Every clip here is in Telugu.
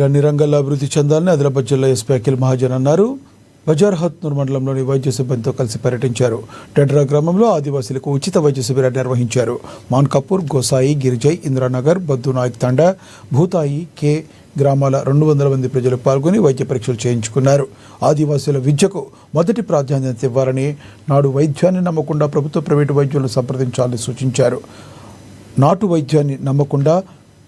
అన్ని రంగాల్లో అభివృద్ధి చెందాలని ఆదిలాబాద్ జిల్లా ఎస్పీ అఖిల్ మహాజన్ అన్నారు. బజార్ హత్నూర్ మండలంలోని వైద్య సిబ్బందితో కలిసి పర్యటించారు. టెడ్రా గ్రామంలో ఆదివాసీలకు ఉచిత వైద్య శిబిరాన్ని నిర్వహించారు. మాన్ కపూర్, గోసాయి, గిరిజయ్, ఇంద్రానగర్, బద్దునాయక్ తండా, భూతాయి, కే గ్రామాల 200 మంది ప్రజలు పాల్గొని వైద్య పరీక్షలు చేయించుకున్నారు. ఆదివాసీల విద్యకు మొదటి ప్రాధాన్యత ఇవ్వాలని, నాడు వైద్యాన్ని నమ్మకుండా ప్రభుత్వ ప్రైవేటు వైద్యులను సంప్రదించాలని సూచించారు. నాటు వైద్యాన్ని నమ్మకుండా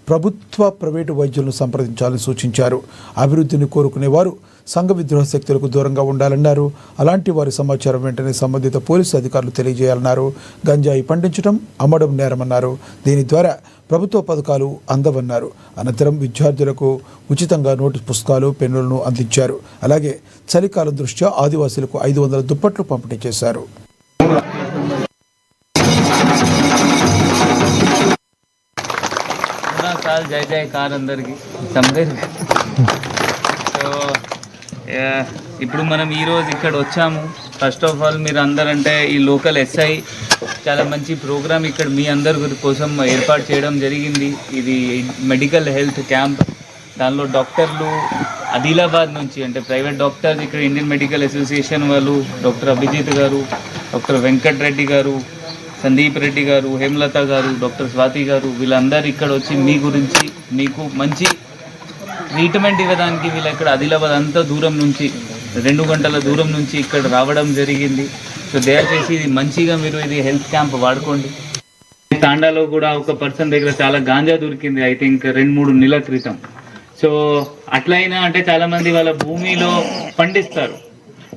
ప్రభుత్వ ప్రైవేటు వైద్యులను సంప్రదించాలని సూచించారు. అభివృద్ధిని కోరుకునేవారు సంఘ విద్రోహ శక్తులకు దూరంగా ఉండాలన్నారు. అలాంటి వారి సమాచారం వెంటనే సంబంధిత పోలీసు అధికారులు తెలియజేయాలన్నారు. గంజాయి పండించడం, అమ్మడం నేరమన్నారు. దీని ద్వారా ప్రభుత్వ పథకాలు అందవన్నారు. అనంతరం విద్యార్థులకు ఉచితంగా నోటు పుస్తకాలు, పెన్నులను అందించారు. అలాగే చలికాలం దృష్ట్యా ఆదివాసీలకు 500 దుప్పట్లు పంపిణీ చేశారు. జై జయకార్ అందరికి సమదేశ్. సో ఇప్పుడు మనం ఈరోజు ఇక్కడ వచ్చాము. ఫస్ట్ ఆఫ్ ఆల్ మీరు అందరంటే ఈ లోకల్ ఎస్ఐ చాలా మంచి ప్రోగ్రామ్ ఇక్కడ మీ అందరి కోసం ఏర్పాటు చేయడం జరిగింది. ఇది మెడికల్ హెల్త్ క్యాంప్. దానిలో డాక్టర్లు ఆదిలాబాద్ నుంచి అంటే ప్రైవేట్ డాక్టర్స్ ఇక్కడ ఇండియన్ మెడికల్ అసోసియేషన్ వాళ్ళు, డాక్టర్ అభిజిత్ గారు, డాక్టర్ వెంకట్ రెడ్డి గారు, సందీప్ రెడ్డి గారు, హేమలత గారు, డాక్టర్ స్వాతి గారు, వీళ్ళందరూ ఇక్కడ వచ్చి మీ గురించి మీకు మంచి ట్రీట్మెంట్ ఇవ్వడానికి వీళ్ళు ఇక్కడ ఆదిలాబాద్ అంత దూరం నుంచి 2 గంటల దూరం నుంచి ఇక్కడ రావడం జరిగింది. సో దయచేసి ఇది మంచిగా మీరు ఇది హెల్త్ క్యాంప్ వాడుకోండి. తాండాలో కూడా ఒక పర్సన్ దగ్గర చాలా గాంజా దొరికింది, ఐ థింక్ 2-3 నెలల క్రితం. సో అట్లయినా అంటే చాలామంది వాళ్ళ భూమిలో పండిస్తారు.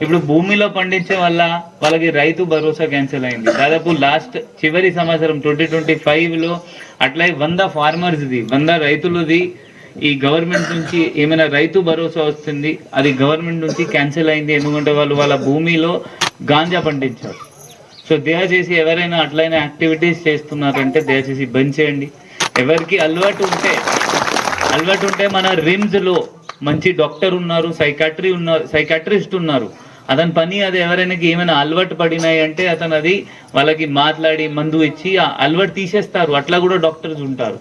ఇప్పుడు భూమిలో పండించే వల్ల వాళ్ళకి రైతు భరోసా క్యాన్సిల్ అయింది. దాదాపు చివరి సంవత్సరం 2025లో అట్లా 100 ఫార్మర్స్ది 100 రైతులది ఈ గవర్నమెంట్ నుంచి ఏమైనా రైతు భరోసా వస్తుంది, అది గవర్నమెంట్ నుంచి క్యాన్సిల్ అయింది. ఎందుకంటే వాళ్ళు వాళ్ళ భూమిలో గాంజా పండించారు. సో దయచేసి ఎవరైనా అట్లయినా యాక్టివిటీస్ చేస్తున్నారంటే దయచేసి బంద్ చేయండి. ఎవరికి అలవాటు ఉంటే మన రిమ్స్లో మంచి డాక్టర్ ఉన్నారు, సైకాట్రిస్ట్ ఉన్నారు. అతని పని అది ఎవరైనా ఏమైనా అలవాటు పడినాయి అంటే అతను అది వాళ్ళకి మాట్లాడి మందు ఇచ్చి ఆ అలవాటు తీసేస్తారు. అట్లా కూడా డాక్టర్స్ ఉంటారు.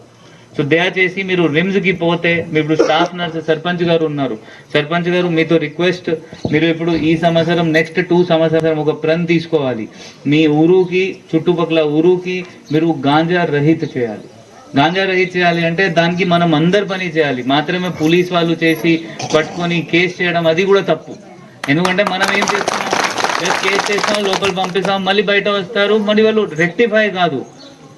సో దయచేసి మీరు రిమ్స్కి పోతే మీరు ఇప్పుడు స్టాఫ్ నర్స్ సర్పంచ్ గారు ఉన్నారు. సర్పంచ్ గారు మీతో రిక్వెస్ట్, మీరు ఇప్పుడు ఈ సంవత్సరం నెక్స్ట్ 2 సంవత్సరం ఒక ప్రణ్ తీసుకోవాలి. మీ ఊరుకి చుట్టుపక్కల ఊరుకి మీరు గాంజా రహిత చేయాలి. గాంజా రహిత చేయాలి అంటే దానికి మనం అందరు పని చేయాలి. మాత్రమే పోలీస్ వాళ్ళు చేసి పట్టుకొని కేసు చేయడం అది కూడా తప్పు. ఎందుకంటే మనం ఏం చేస్తున్నాం, కేసు చేస్తాం, లోపల పంపిస్తాం, మళ్ళీ బయట వస్తారు, మళ్ళీ వాళ్ళు రెక్టిఫై కాదు.